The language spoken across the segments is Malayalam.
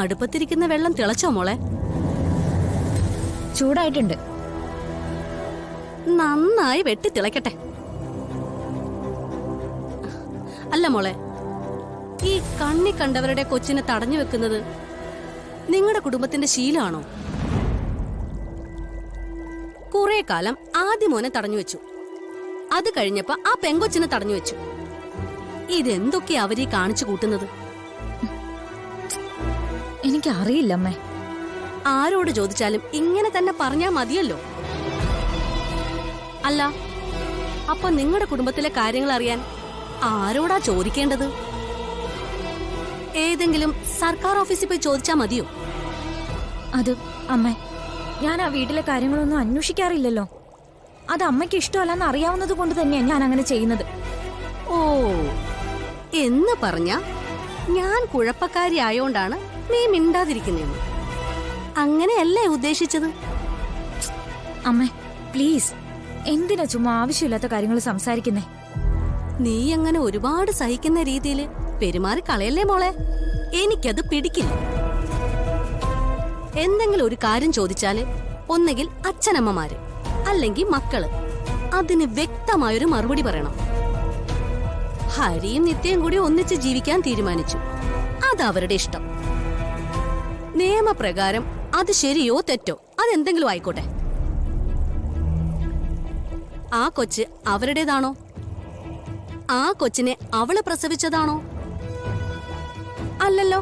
അടുപ്പത്തിരിക്കുന്ന വെള്ളം തിളച്ചോ മോളെ? ചൂടായിട്ടുണ്ട്. നന്നായി വെട്ടി തിളക്കട്ടെ. അല്ല മോളെ, ഈ കണ്ണി കണ്ടവരുടെ കൊച്ചിനെ തടഞ്ഞു വെക്കുന്നത് നിങ്ങളുടെ കുടുംബത്തിന്റെ ശീലമാണോ? കുറെ കാലം ആദ്യ മോനെ തടഞ്ഞു വെച്ചു, അത് കഴിഞ്ഞപ്പോ ആ പെങ്കൊച്ചിനെ തടഞ്ഞു വെച്ചു. ഇതെന്തൊക്കെയാ അവരീ കാണിച്ചു കൂട്ടുന്നത്? എനിക്ക് അറിയില്ല അമ്മേ. ആരോട് ചോദിച്ചാലും ഇങ്ങനെ തന്നെ പറഞ്ഞാ മതിയല്ലോ. അല്ല, അപ്പൊ നിങ്ങളുടെ കുടുംബത്തിലെ കാര്യങ്ങൾ അറിയാൻ ആരോടാ ചോദിക്കേണ്ടത്? ഏതെങ്കിലും സർക്കാർ ഓഫീസിൽ പോയി ചോദിച്ചാ മതിയോ? അത് അമ്മേ, ഞാൻ ആ വീട്ടിലെ കാര്യങ്ങളൊന്നും അന്വേഷിക്കാറില്ലല്ലോ. അത് അമ്മയ്ക്ക് ഇഷ്ടമല്ലെന്ന് അറിയാവുന്നത് കൊണ്ട് തന്നെയാണ് ഞാൻ അങ്ങനെ ചെയ്യുന്നത്. ഓ, എന്ന് പറഞ്ഞ ഞാൻ കുഴപ്പക്കാരി ആയോണ്ടാണ് നീ മിണ്ടാതിരിക്കുന്നതെന്ന് അങ്ങനെയല്ലേ ഉദ്ദേശിച്ചത്? അമ്മേ പ്ലീസ്, എന്തിനാ ചുമ്മാ ആവശ്യമില്ലാത്ത കാര്യങ്ങൾ സംസാരിക്കുന്നേ? നീ അങ്ങനെ ഒരുപാട് സഹിക്കുന്ന രീതിയിൽ പെരുമാറി കളയല്ലേ മോളെ. എനിക്കത് പിടിക്കില്ല. എന്തെങ്കിലും ഒരു കാര്യം ചോദിച്ചാല് ഒന്നുകിൽ അച്ഛനമ്മമാര് അല്ലെങ്കിൽ മക്കള് അതിന് വ്യക്തമായൊരു മറുപടി പറയണം. ഹരിയും നിത്യയും കൂടി ഒന്നിച്ച് ജീവിക്കാൻ തീരുമാനിച്ചു, അതവരുടെ ഇഷ്ടം. നിയമപ്രകാരം അത് ശരിയോ തെറ്റോ അതെന്തെങ്കിലും ആയിക്കോട്ടെ. ആ കൊച്ച് അവരുടേതാണോ? ആ കൊച്ചിനെ അവള് പ്രസവിച്ചതാണോ? അല്ലല്ലോ.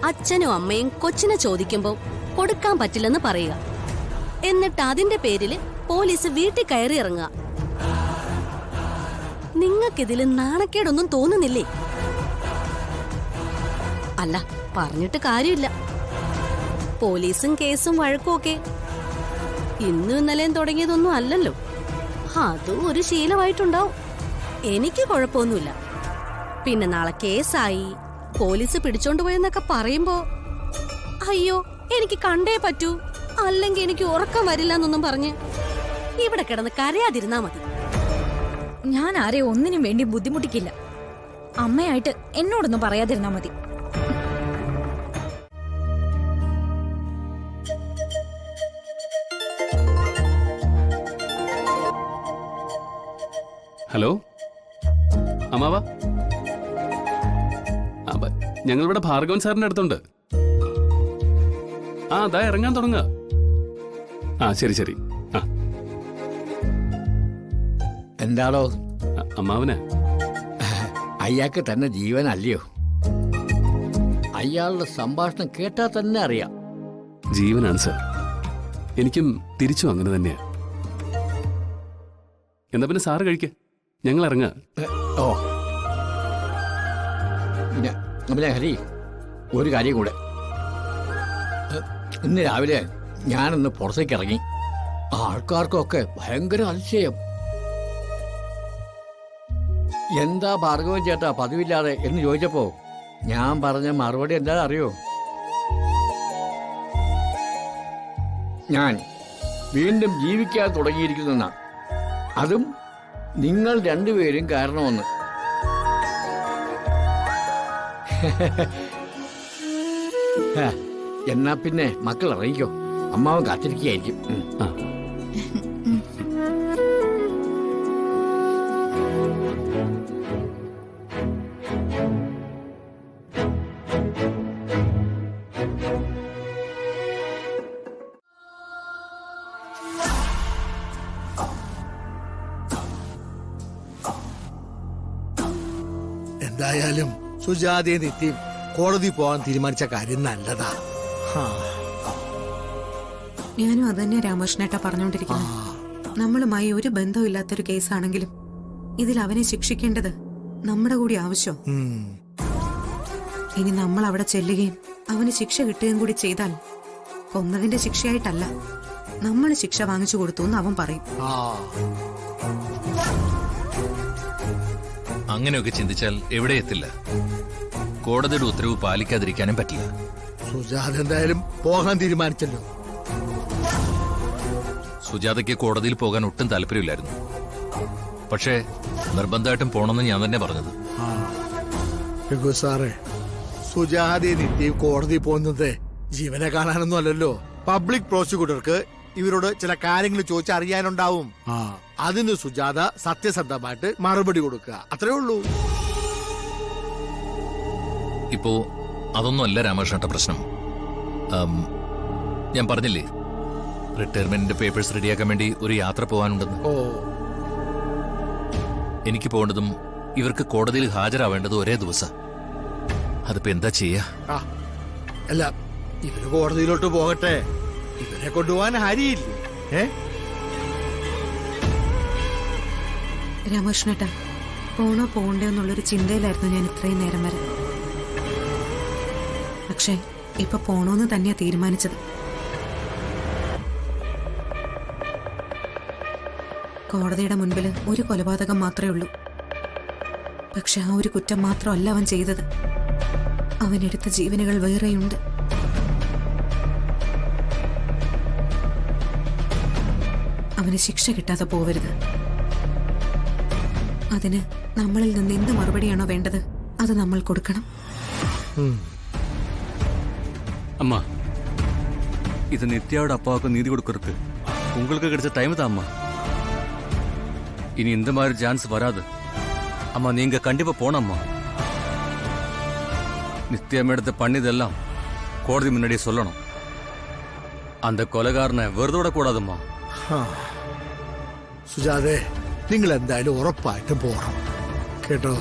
അച്ഛനും അമ്മയും കൊച്ചിനെ ചോദിക്കുമ്പോ കൊടുക്കാൻ പറ്റില്ലെന്ന് പറയുക, എന്നിട്ട് അതിന്റെ പേരില് പോലീസ് വീട്ടിൽ കയറി ഇറങ്ങുക. നിങ്ങൾക്കിതില് നാണക്കേടൊന്നും തോന്നുന്നില്ലേ? അല്ല, പറഞ്ഞിട്ട് കാര്യമില്ല. പോലീസും കേസും വഴക്കും ഒക്കെ ഇന്നും ഇന്നലെയും തുടങ്ങിയതൊന്നും അല്ലല്ലോ. അതും ഒരു ശീലമായിട്ടുണ്ടാവും. എനിക്ക് കുഴപ്പമൊന്നുമില്ല. പിന്നെ നാളെ കേസായി പോലീസ് പിടിച്ചോണ്ടുപോയെന്നൊക്കെ പറയുമ്പോ അയ്യോ എനിക്ക് കണ്ടേ പറ്റൂ, അല്ലെങ്കിൽ എനിക്ക് ഉറക്കം വരില്ല എന്നൊന്നും പറഞ്ഞ് ഇവിടെ കിടന്ന് കരയാതിരുന്നാ മതി. ഞാൻ ആരെയും ഒന്നിനും വേണ്ടി ബുദ്ധിമുട്ടിക്കില്ല. അമ്മയായിട്ട് എന്നോടൊന്നും പറയാതിരുന്നാ മതി. ഹലോ അമ്മാവ, ഞങ്ങളിവിടെ ഭാർഗവൻ സാറിന്റെ അടുത്തുണ്ട്. ആ അതാ ഇറങ്ങാൻ തുടങ്ങുക. ആ ശരി ശരി. ആ എന്താണോ അമ്മാവന് അയാൾക്ക് തന്നെ ജീവനല്ലയോ? അയാളുടെ സംഭാഷണം കേട്ടാൽ തന്നെ അറിയാം. ജീവനാണ് സാർ. എനിക്കും തിരിച്ചു അങ്ങനെ തന്നെയാ. എന്നാ പിന്നെ സാറ് കഴിക്ക, ഞങ്ങൾ ഇറങ്ങാ. ഓ പിന്നെ ഹരി, ഒരു കാര്യം കൂടെ. ഇന്ന് രാവിലെ ഞാനൊന്ന് പുറത്തേക്ക് ഇറങ്ങി. ആൾക്കാർക്കൊക്കെ ഭയങ്കര അതിശയം. എന്താ ഭാർഗവൻ ചേട്ടാ പതിവില്ലാതെ എന്ന് ചോദിച്ചപ്പോ ഞാൻ പറഞ്ഞ മറുപടി എന്താ അറിയോ? ഞാൻ വീണ്ടും ജീവിക്കാൻ തുടങ്ങിയിരിക്കുന്ന, അതും നിങ്ങൾ രണ്ടുപേരും കാരണമെന്ന്. എന്നാ പിന്നെ മക്കൾ അറിയിക്കോ, അമ്മാവൻ കാത്തിരിക്കുകയായിരിക്കും. എന്തായാലും സുജാതയെ നിത്യം കോടതി പോകാൻ തീരുമാനിച്ച കാര്യം നല്ലതാ. ഞാനും അതന്നെ രാമകൃഷ്ണേട്ടാ പറഞ്ഞോണ്ടിരിക്കുന്നു. നമ്മളുമായി ഒരു ബന്ധമില്ലാത്തൊരു കേസാണെങ്കിലും ഇതിൽ അവനെ ശിക്ഷിക്കേണ്ടത് നമ്മുടെ കൂടി ആവശ്യം. ഇനി നമ്മൾ അവിടെ ചെല്ലുകയും അവന് ശിക്ഷ കിട്ടുകയും കൂടി ചെയ്താൽ കൊന്നതിന്റെ ശിക്ഷയായിട്ടല്ല, നമ്മൾ ശിക്ഷ വാങ്ങിച്ചു കൊടുത്തു എന്ന് അവൻ പറയും. അങ്ങനെയൊക്കെ ചിന്തിച്ചാൽ എവിടെ എത്തില്ല. കോടതിയുടെ ഉത്തരവ് പാലിക്കാതിരിക്കാനും പറ്റില്ല. സുജാത എന്തായാലും പോകാൻ തീരുമാനിച്ചല്ലോ. സുജാതയ്ക്ക് കോടതിയിൽ പോകാൻ ഒട്ടും താല്പര്യമില്ലായിരുന്നു. പക്ഷേ നിർബന്ധമായിട്ടും പോണമെന്ന് ഞാൻ തന്നെ പറഞ്ഞത്. രഘു സാറേ, സുജാതയെ നിത്യം കോടതി പോകുന്നത് ജീവനെ കാണാനൊന്നും അല്ലല്ലോ. പബ്ലിക് പ്രോസിക്യൂട്ടർക്ക് ഇവരോട് ചില കാര്യങ്ങൾ ചോദിച്ചറിയാനുണ്ടാവും. അതിന് സുജാത സത്യസന്ധമായിട്ട് മറുപടി കൊടുക്കുക, അത്രേ ഉള്ളൂ. ഇപ്പോ അതൊന്നും അല്ല രാമകൃഷ്ണേട്ട പ്രശ്നം. ഞാൻ പറഞ്ഞില്ലേ റിട്ടയർമെന്റിന്റെ പേപ്പേഴ്സ് റെഡിയാക്കാൻ വേണ്ടി ഒരു യാത്ര പോകാനുണ്ടെന്ന്. ഓ, എനിക്ക് പോകേണ്ടതും ഇവർക്ക് കോടതിയിൽ ഹാജരാവേണ്ടതും ഒരേ ദിവസം. അതിപ്പോ എന്താ ചെയ്യാ? ആ, അല്ല ഇവര് കോടതിയിലോട്ട് പോകട്ടെ, ഇവരെ കൊണ്ടുപോകാൻ ഹരിയില്ലേ? രാമകൃഷ്ണേട്ടാ, പോണോ പോണ്ടോ എന്നുള്ളൊരു ചിന്തയിലായിരുന്നു ഞാൻ ഇത്രയും നേരം വരെ. പക്ഷേ ഇപ്പൊ പോണോന്ന് തന്നെയാ തീരുമാനിച്ചത്. കോടതിയുടെ മുൻപിൽ ഒരു കൊലപാതകം മാത്രമേ ഉള്ളൂ. പക്ഷെ ആ ഒരു കുറ്റം മാത്രമല്ല അവൻ ചെയ്തത്. അവനെടുത്ത ജീവനുകൾ വേറെയുണ്ട്. അവന് ശിക്ഷ കിട്ടാതെ പോവരുത്. അതിന് നമ്മളിൽ നിന്ന് എന്ത് മറുപടിയാണോ വേണ്ടത് അത് നമ്മൾ കൊടുക്കണം. அம்மா இது நித்யாவோட அப்பாவுக்கு நீதி கொடுக்கறதுக்கு உங்களுக்கு கிடைச்ச டைம் தான் அம்மா. இனி இந்த மாதிரி சான்ஸ் வராது அம்மா. நீங்க கண்டிப்பா போனம்மா. நித்யா மேடத்தை பண்ணிதெல்லாம் கோடதி முன்னாடியே சொல்லணும். அந்த கொலைகாரனை வெറുതെ വിടக்கூடாதும்மா. സുജാതെ, നിങ്ങൾ എന്തായാലും ഉറപ്പായിട്ടും പോകണം കേട്ടോ.